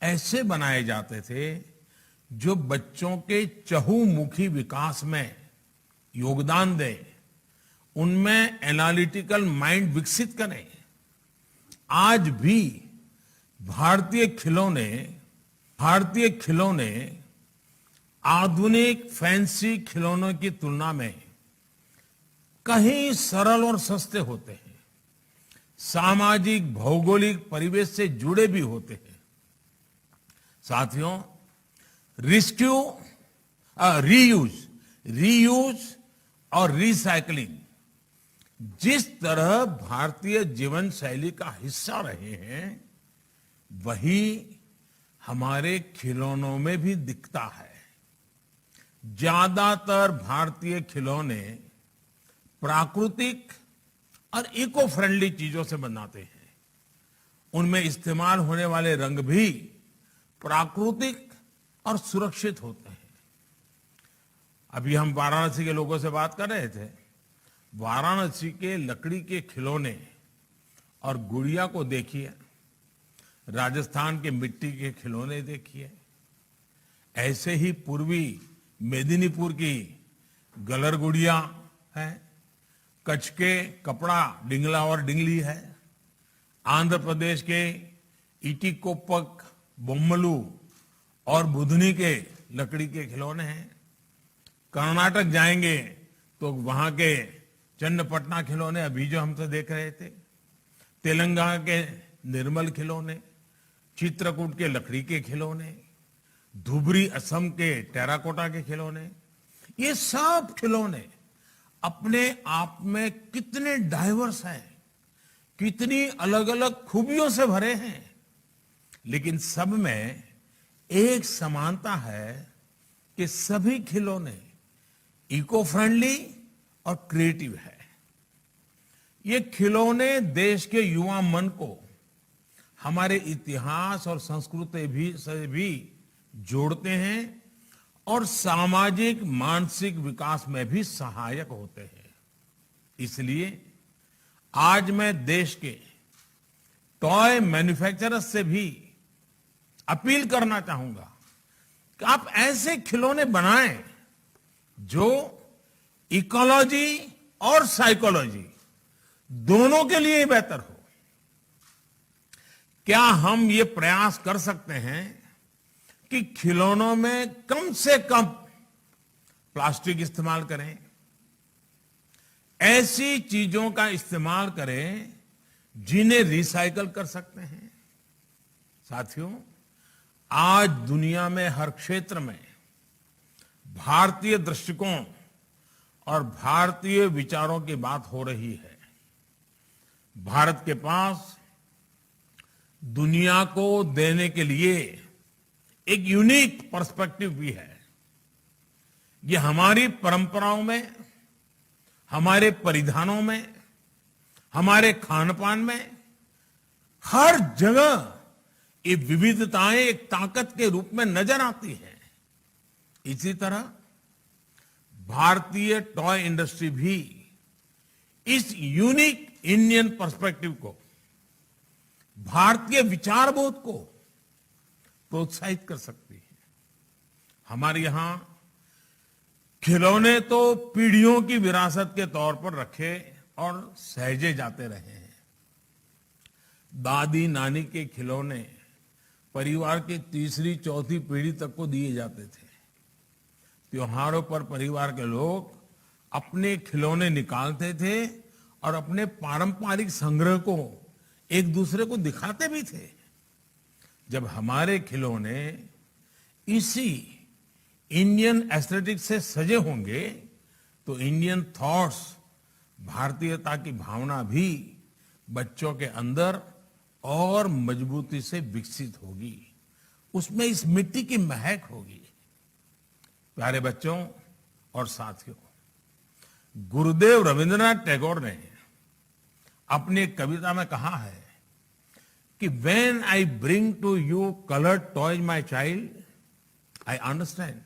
ऐसे बनाए जाते थे जो बच्चों के चहुमुखी विकास में योगदान दें, उनमें एनालिटिकल माइंड विकसित करें। आज भी भारतीय खिलौने आधुनिक फैंसी खिलौनों की तुलना में कहीं सरल और सस्ते होते हैं, सामाजिक भौगोलिक परिवेश से जुड़े भी होते हैं। साथियों, रीयूज और रिसाइकलिंग जिस तरह भारतीय जीवन शैली का हिस्सा रहे हैं, वही हमारे खिलौनों में भी दिखता है। ज्यादातर भारतीय खिलौने प्राकृतिक और इको फ्रेंडली चीजों से बनाते हैं। उनमें इस्तेमाल होने वाले रंग भी प्राकृतिक और सुरक्षित होते हैं। अभी हम वाराणसी के लोगों से बात कर रहे थे। वाराणसी के लकड़ी के खिलौने और गुड़िया को देखिए, राजस्थान के मिट्टी के खिलौने देखिए, ऐसे ही पूर्वी मेदिनीपुर की गलर गुड़िया है, कच्छ के कपड़ा डिंगला और डिंगली है, आंध्र प्रदेश के इटिकोपक, बोम्मलू और बुधनी के लकड़ी के खिलौने हैं। कर्नाटक जाएंगे तो वहां के चन्नपटना खिलौने अभी जो हम तो देख रहे थे, तेलंगाना के निर्मल खिलौने, चित्रकूट के लकड़ी के खिलौने, धुबरी असम के टेराकोटा के खिलौने, ये सब खिलौने अपने आप में कितने डाइवर्स हैं, कितनी अलग अलग खूबियों से भरे हैं, लेकिन सब में एक समानता है कि सभी खिलौने इको फ्रेंडली और क्रिएटिव है। ये खिलौने देश के युवा मन को हमारे इतिहास और संस्कृति से भी जोड़ते हैं और सामाजिक मानसिक विकास में भी सहायक होते हैं। इसलिए आज मैं देश के टॉय मैन्युफैक्चरर्स से भी अपील करना चाहूंगा कि आप ऐसे खिलौने बनाएं जो इकोलॉजी और साइकोलॉजी दोनों के लिए बेहतर हो। क्या हम ये प्रयास कर सकते हैं कि खिलौनों में कम से कम प्लास्टिक इस्तेमाल करें, ऐसी चीजों का इस्तेमाल करें जिन्हें रिसाइकल कर सकते हैं। साथियों, आज दुनिया में हर क्षेत्र में भारतीय दृष्टिकोण और भारतीय विचारों की बात हो रही है। भारत के पास दुनिया को देने के लिए एक यूनिक पर्सपेक्टिव भी है। ये हमारी परंपराओं में, हमारे परिधानों में, हमारे खान पान में, हर जगह ये विविधताएं एक ताकत के रूप में नजर आती हैं। इसी तरह भारतीय टॉय इंडस्ट्री भी इस यूनिक इंडियन पर्सपेक्टिव को, भारतीय विचारबोध को प्रोत्साहित कर सकती है। हमारे यहां खिलौने तो पीढ़ियों की विरासत के तौर पर रखे और सहेजे जाते रहे हैं। दादी नानी के खिलौने परिवार की तीसरी चौथी पीढ़ी तक को दिए जाते थे। त्योहारों पर परिवार के लोग अपने खिलौने निकालते थे और अपने पारंपरिक संग्रह को एक दूसरे को दिखाते भी थे। जब हमारे खिलौने इसी इंडियन एस्थेटिक्स से सजे होंगे तो इंडियन थॉट्स, भारतीयता की भावना भी बच्चों के अंदर और मजबूती से विकसित होगी। उसमें इस मिट्टी की महक होगी। प्यारे बच्चों और साथियों, गुरुदेव रविंद्रनाथ टैगोर ने अपनी एक कविता में कहा है कि when I bring to you colored toys, my child, I understand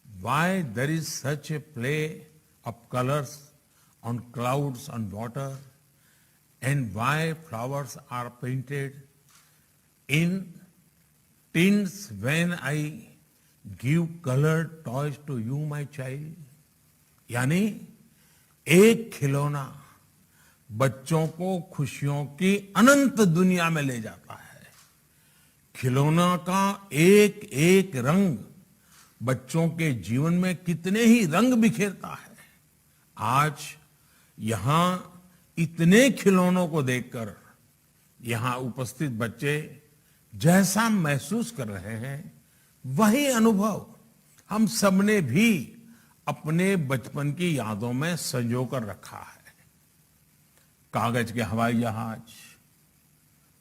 why there is such a play of colors on clouds and water, and why flowers are painted in tints when I give colored toys to you, my child. यानी एक खिलौना बच्चों को खुशियों की अनंत दुनिया में ले जाता है। खिलौना का एक एक रंग बच्चों के जीवन में कितने ही रंग बिखेरता है। आज यहां इतने खिलौनों को देखकर यहां उपस्थित बच्चे जैसा महसूस कर रहे हैं, वही अनुभव हम सबने भी अपने बचपन की यादों में संजो कर रखा है। कागज के हवाई जहाज,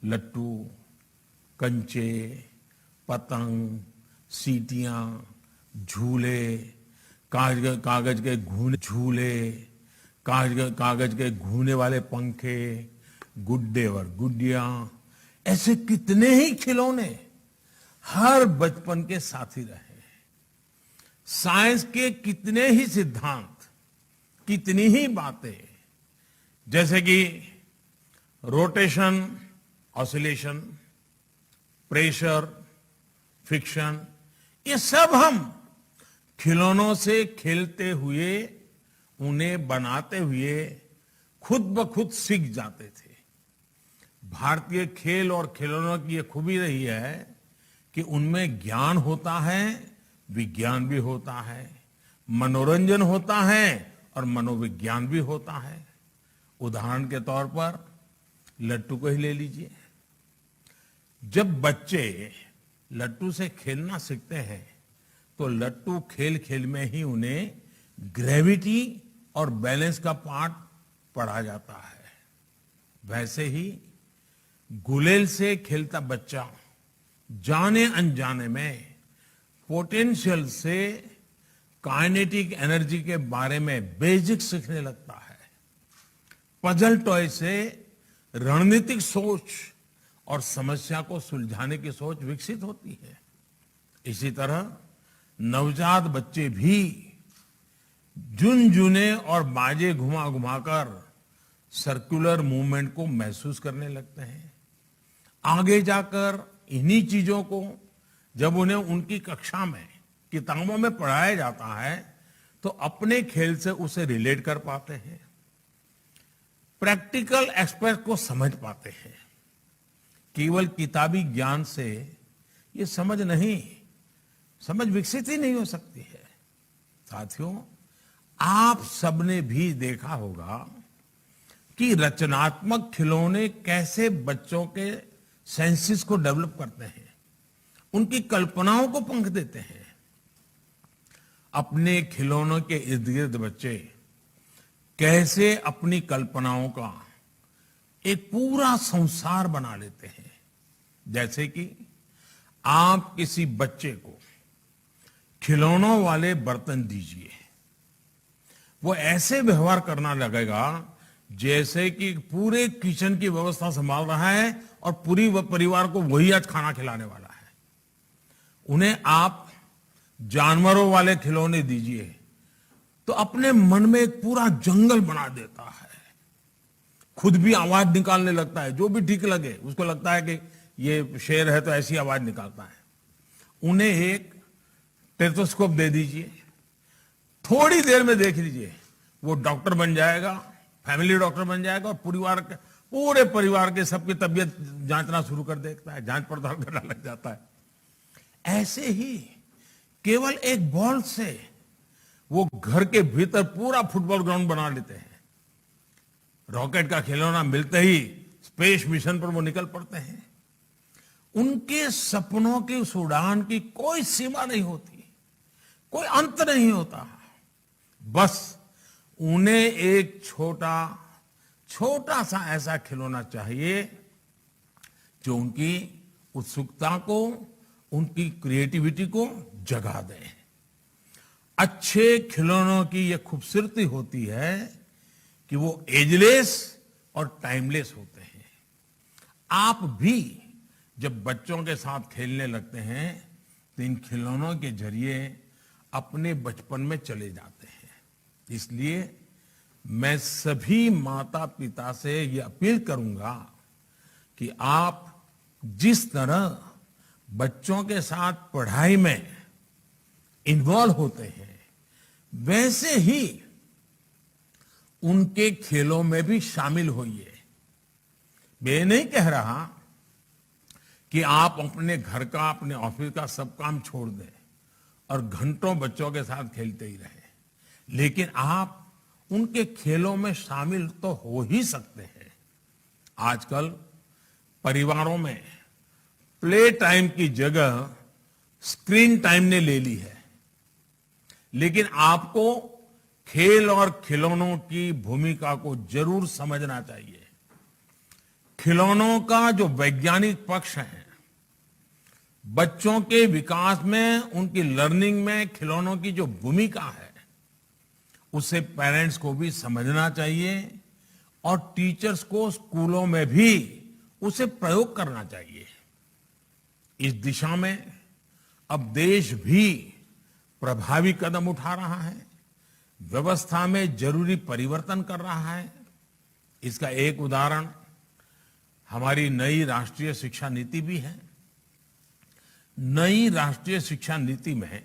लट्टू, कंचे, पतंग, सीटियां, झूले, कागज के घूने झूले, कागज के घूमने वाले पंखे, गुड्डे और गुड्डियां, ऐसे कितने ही खिलौने हर बचपन के साथी रहे। साइंस के कितने ही सिद्धांत, कितनी ही बातें, जैसे कि रोटेशन, ऑसिलेशन, प्रेशर, फ्रिक्शन, ये सब हम खिलौनों से खेलते हुए, उन्हें बनाते हुए खुद ब खुद सीख जाते थे। भारतीय खेल और खिलौनों की ये खूबी रही है कि उनमें ज्ञान होता है, विज्ञान भी होता है, मनोरंजन होता है और मनोविज्ञान भी होता है। उदाहरण के तौर पर लट्टू को ही ले लीजिए। जब बच्चे लट्टू से खेलना सीखते हैं तो लट्टू खेल खेल में ही उन्हें ग्रेविटी और बैलेंस का पाठ पढ़ा जाता है। वैसे ही गुलेल से खेलता बच्चा जाने अनजाने में पोटेंशियल से काइनेटिक एनर्जी के बारे में बेसिक सीखने लगता है। पजल टॉय से रणनीतिक सोच और समस्या को सुलझाने की सोच विकसित होती है। इसी तरह नवजात बच्चे भी झुनझुने और बाजे घुमा घुमाकर सर्कुलर मूवमेंट को महसूस करने लगते हैं। आगे जाकर इन्हीं चीजों को जब उन्हें उनकी कक्षा में किताबों में पढ़ाया जाता है तो अपने खेल से उसे रिलेट कर पाते हैं, प्रैक्टिकल एस्पेक्ट को समझ पाते हैं। केवल किताबी ज्ञान से ये समझ विकसित ही नहीं हो सकती है। साथियों, आप सबने भी देखा होगा कि रचनात्मक खिलौने कैसे बच्चों के सेंसेस को डेवलप करते हैं, उनकी कल्पनाओं को पंख देते हैं। अपने खिलौनों के इर्द गिर्द बच्चे कैसे अपनी कल्पनाओं का एक पूरा संसार बना लेते हैं। जैसे कि आप किसी बच्चे को खिलौनों वाले बर्तन दीजिए, वो ऐसे व्यवहार करना लगेगा जैसे कि पूरे किचन की व्यवस्था संभाल रहा है और पूरी परिवार को वही आज खाना खिलाने वाला है। उन्हें आप जानवरों वाले खिलौने दीजिए तो अपने मन में एक पूरा जंगल बना देता है, खुद भी आवाज निकालने लगता है, जो भी ठीक लगे उसको लगता है कि ये शेर है तो ऐसी आवाज निकालता है। उन्हें एक टेथोस्कोप दे दीजिए, थोड़ी देर में देख लीजिए वो डॉक्टर बन जाएगा, फैमिली डॉक्टर बन जाएगा और पूरे परिवार के सबकी तबीयत जांचना शुरू कर देता है, जांच पड़ताल करना लग जाता है। ऐसे ही केवल एक बॉल से वो घर के भीतर पूरा फुटबॉल ग्राउंड बना लेते हैं। रॉकेट का खिलौना मिलते ही स्पेस मिशन पर वो निकल पड़ते हैं। उनके सपनों की उस उड़ान की कोई सीमा नहीं होती, कोई अंत नहीं होता। बस उन्हें एक छोटा सा ऐसा खिलौना चाहिए जो उनकी उत्सुकता को, उनकी क्रिएटिविटी को जगा दे। अच्छे खिलौनों की यह खूबसूरती होती है कि वो एजलेस और टाइमलेस होते हैं। आप भी जब बच्चों के साथ खेलने लगते हैं तो इन खिलौनों के जरिए अपने बचपन में चले जाते हैं। इसलिए मैं सभी माता पिता से ये अपील करूंगा कि आप जिस तरह बच्चों के साथ पढ़ाई में इन्वॉल्व होते हैं वैसे ही उनके खेलों में भी शामिल होइए। मैं नहीं कह रहा कि आप अपने घर का, अपने ऑफिस का सब काम छोड़ दें और घंटों बच्चों के साथ खेलते ही रहें, लेकिन आप उनके खेलों में शामिल तो हो ही सकते हैं। आजकल परिवारों में प्ले टाइम की जगह स्क्रीन टाइम ने ले ली है, लेकिन आपको खेल और खिलौनों की भूमिका को जरूर समझना चाहिए। खिलौनों का जो वैज्ञानिक पक्ष है, बच्चों के विकास में, उनकी लर्निंग में खिलौनों की जो भूमिका है, उसे पेरेंट्स को भी समझना चाहिए और टीचर्स को स्कूलों में भी उसे प्रयोग करना चाहिए। इस दिशा में अब देश भी प्रभावी कदम उठा रहा है, व्यवस्था में जरूरी परिवर्तन कर रहा है। इसका एक उदाहरण हमारी नई राष्ट्रीय शिक्षा नीति भी है। नई राष्ट्रीय शिक्षा नीति में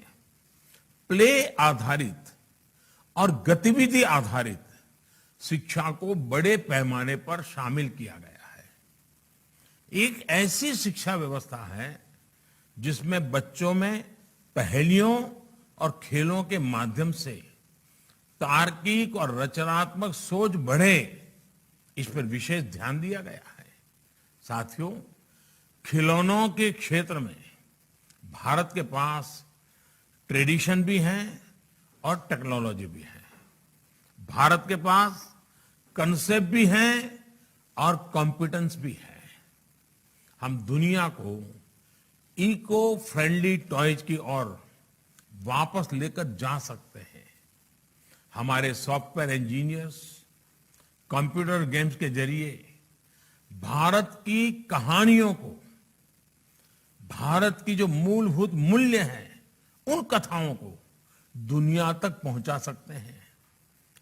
प्ले आधारित और गतिविधि आधारित शिक्षा को बड़े पैमाने पर शामिल किया गया है। एक ऐसी शिक्षा व्यवस्था है जिसमें बच्चों में पहेलियों और खेलों के माध्यम से तार्किक और रचनात्मक सोच बढ़े, इस पर विशेष ध्यान दिया गया है। साथियों, खिलौनों के क्षेत्र में भारत के पास ट्रेडिशन भी है और टेक्नोलॉजी भी है। भारत के पास कंसेप्ट भी है और कॉम्पिटेंस भी है। हम दुनिया को इको फ्रेंडली टॉयज की ओर वापस लेकर जा सकते हैं। हमारे सॉफ्टवेयर इंजीनियर्स कंप्यूटर गेम्स के जरिए भारत की कहानियों को, भारत की जो मूलभूत मूल्य हैं, उन कथाओं को दुनिया तक पहुंचा सकते हैं।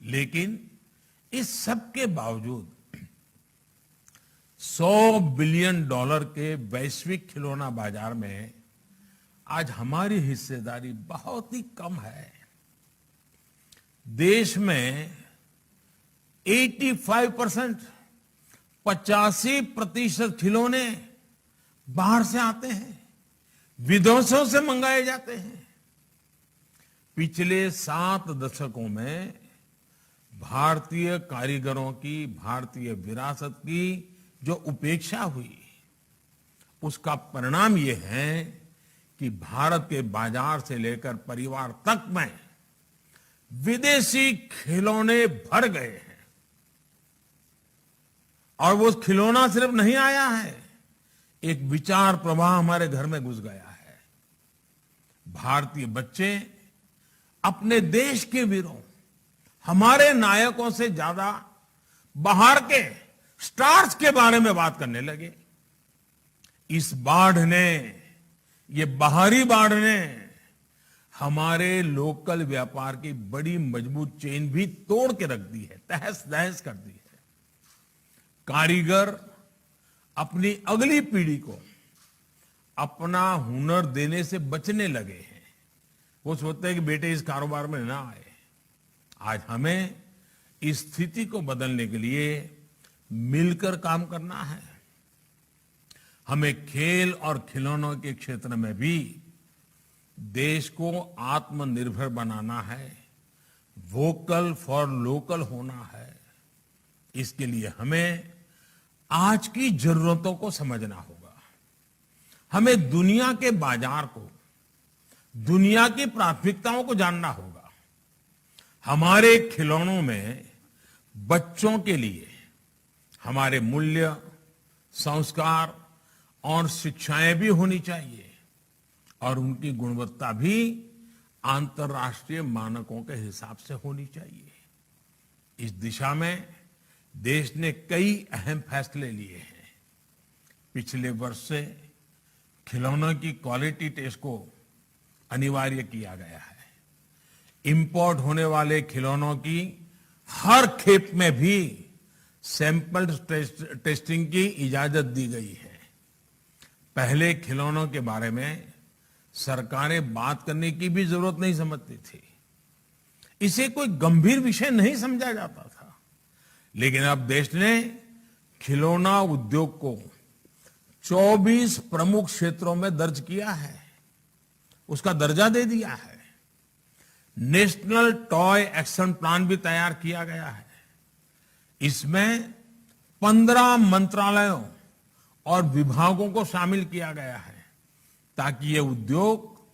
लेकिन इस सब के बावजूद $100 बिलियन के वैश्विक खिलौना बाजार में आज हमारी हिस्सेदारी बहुत ही कम है। देश में 85% 85% खिलौने बाहर से आते हैं, विदेशों से मंगाए जाते हैं। पिछले 7 दशकों में भारतीय कारीगरों की, भारतीय विरासत की जो उपेक्षा हुई, उसका परिणाम ये है कि भारत के बाजार से लेकर परिवार तक में विदेशी खिलौने भर गए हैं। और वो खिलौना सिर्फ नहीं आया है, एक विचार प्रवाह हमारे घर में घुस गया है। भारतीय बच्चे अपने देश के वीरों, हमारे नायकों से ज्यादा बाहर के स्टार्स के बारे में बात करने लगे। इस बाढ़ ने, ये बाहरी बाढ़ ने हमारे लोकल व्यापार की बड़ी मजबूत चेन भी तोड़ के रख दी है, तहस नहस कर दी है। कारीगर अपनी अगली पीढ़ी को अपना हुनर देने से बचने लगे हैं। वो सोचते हैं कि बेटे इस कारोबार में ना आए। आज हमें इस स्थिति को बदलने के लिए मिलकर काम करना है। हमें खेल और खिलौनों के क्षेत्र में भी देश को आत्मनिर्भर बनाना है, वोकल फॉर लोकल होना है। इसके लिए हमें आज की जरूरतों को समझना होगा। हमें दुनिया के बाजार को, दुनिया की प्राथमिकताओं को जानना होगा। हमारे खिलौनों में बच्चों के लिए हमारे मूल्य, संस्कार और शिक्षाएं भी होनी चाहिए और उनकी गुणवत्ता भी अंतर्राष्ट्रीय मानकों के हिसाब से होनी चाहिए। इस दिशा में देश ने कई अहम फैसले लिए हैं। पिछले वर्ष से खिलौनों की क्वालिटी टेस्ट को अनिवार्य किया गया है। इंपोर्ट होने वाले खिलौनों की हर खेप में भी सैंपल टेस्टिंग की इजाजत दी गई है। पहले खिलौनों के बारे में सरकारें बात करने की भी जरूरत नहीं समझती थी। इसे कोई गंभीर विषय नहीं समझा जाता था। लेकिन अब देश ने खिलौना उद्योग को 24 प्रमुख क्षेत्रों में दर्ज किया है, उसका दर्जा दे दिया है। नेशनल टॉय एक्शन प्लान भी तैयार किया गया है। इसमें 15 मंत्रालयों और विभागों को शामिल किया गया है ताकि ये उद्योग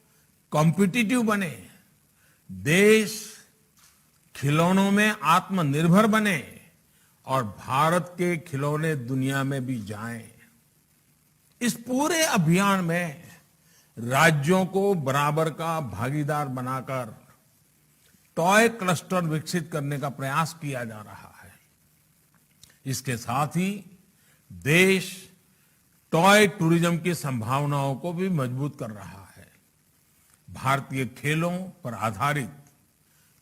कॉम्पिटिटिव बने, देश खिलौनों में आत्मनिर्भर बने और भारत के खिलौने दुनिया में भी जाएं। इस पूरे अभियान में राज्यों को बराबर का भागीदार बनाकर टॉय क्लस्टर विकसित करने का प्रयास किया जा रहा है। इसके साथ ही देश टॉय टूरिज्म की संभावनाओं को भी मजबूत कर रहा है। भारतीय खेलों पर आधारित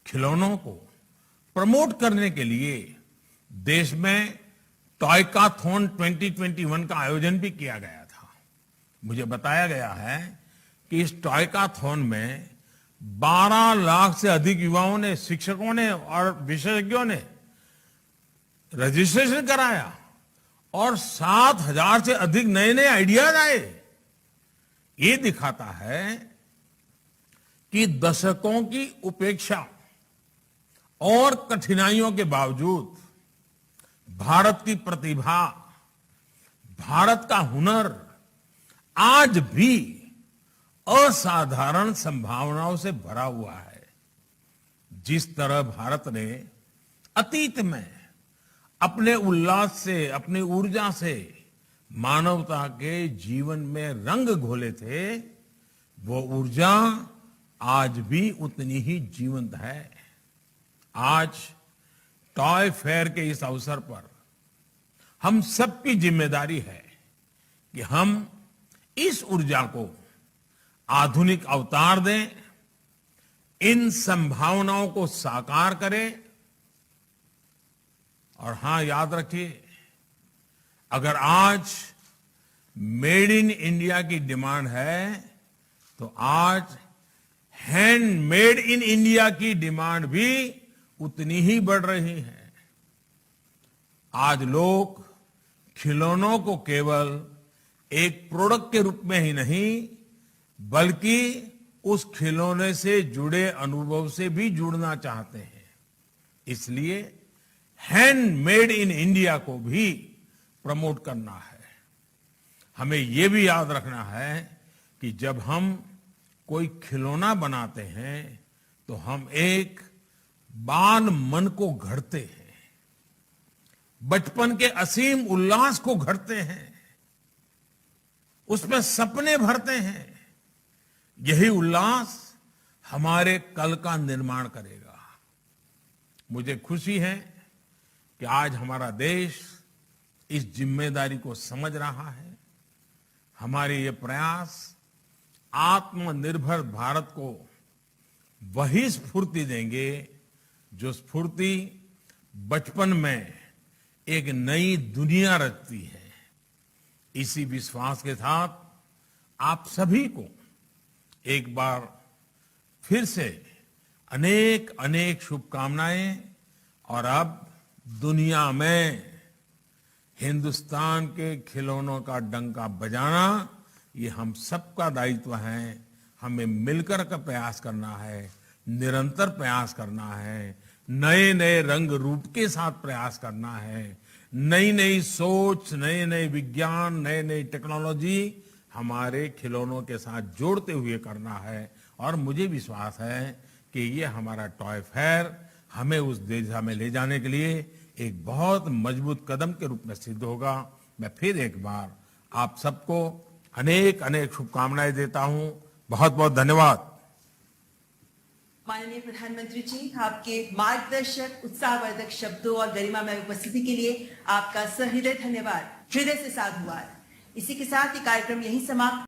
खिलौनों को प्रमोट करने के लिए देश में टॉयकाथॉन 2021 का आयोजन भी किया गया था। मुझे बताया गया है कि इस टॉयकाथॉन में 12 लाख से अधिक युवाओं ने, शिक्षकों ने और विशेषज्ञों ने रजिस्ट्रेशन कराया और 7,000 से अधिक नए नए आइडियाज आए। ये दिखाता है कि दशकों की उपेक्षा और कठिनाइयों के बावजूद भारत की प्रतिभा, भारत का हुनर आज भी असाधारण संभावनाओं से भरा हुआ है। जिस तरह भारत ने अतीत में अपने उल्लास से, अपनी ऊर्जा से मानवता के जीवन में रंग घोले थे, वो ऊर्जा आज भी उतनी ही जीवंत है। आज टॉय फेयर के इस अवसर पर हम सबकी जिम्मेदारी है कि हम इस ऊर्जा को आधुनिक अवतार दें, इन संभावनाओं को साकार करें। और हां, याद रखिए, अगर आज मेड इन इंडिया की डिमांड है तो आज हैंडमेड इन इंडिया की डिमांड भी उतनी ही बढ़ रही है। आज लोग खिलौनों को केवल एक प्रोडक्ट के रूप में ही नहीं, बल्कि उस खिलौने से जुड़े अनुभव से भी जुड़ना चाहते हैं। इसलिए हैंडमेड इन इंडिया को भी प्रमोट करना है। हमें यह भी याद रखना है कि जब हम कोई खिलौना बनाते हैं तो हम एक बाल मन को घड़ते हैं, बचपन के असीम उल्लास को घड़ते हैं, उसमें सपने भरते हैं। यही उल्लास हमारे कल का निर्माण करेगा। मुझे खुशी है कि आज हमारा देश इस जिम्मेदारी को समझ रहा है। हमारे ये प्रयास आत्मनिर्भर भारत को वही स्फूर्ति देंगे जो स्फूर्ति बचपन में एक नई दुनिया रचती है। इसी विश्वास के साथ आप सभी को एक बार फिर से अनेक अनेक शुभकामनाएं। और अब दुनिया में हिंदुस्तान के खिलौनों का डंका बजाना ये हम सबका दायित्व है। हमें मिलकर का प्रयास करना है, निरंतर प्रयास करना है, नए नए रंग रूप के साथ प्रयास करना है, नई नई सोच, नए नए विज्ञान, नए नई टेक्नोलॉजी हमारे खिलौनों के साथ जोड़ते हुए करना है। और मुझे विश्वास है कि ये हमारा टॉय फेयर हमें उस दिशा में ले जाने के लिए एक बहुत मजबूत कदम के रूप में सिद्ध होगा। मैं फिर एक बार आप सबको अनेक अनेक शुभकामनाएं देता हूं। बहुत बहुत धन्यवाद। माननीय प्रधानमंत्री जी, आपके मार्गदर्शक, उत्साहवर्धक शब्दों और गरिमामय उपस्थिति के लिए आपका सहृदय धन्यवाद, हृदय से साधुवाद। इसी के साथ ये कार्यक्रम यहीं समाप्त।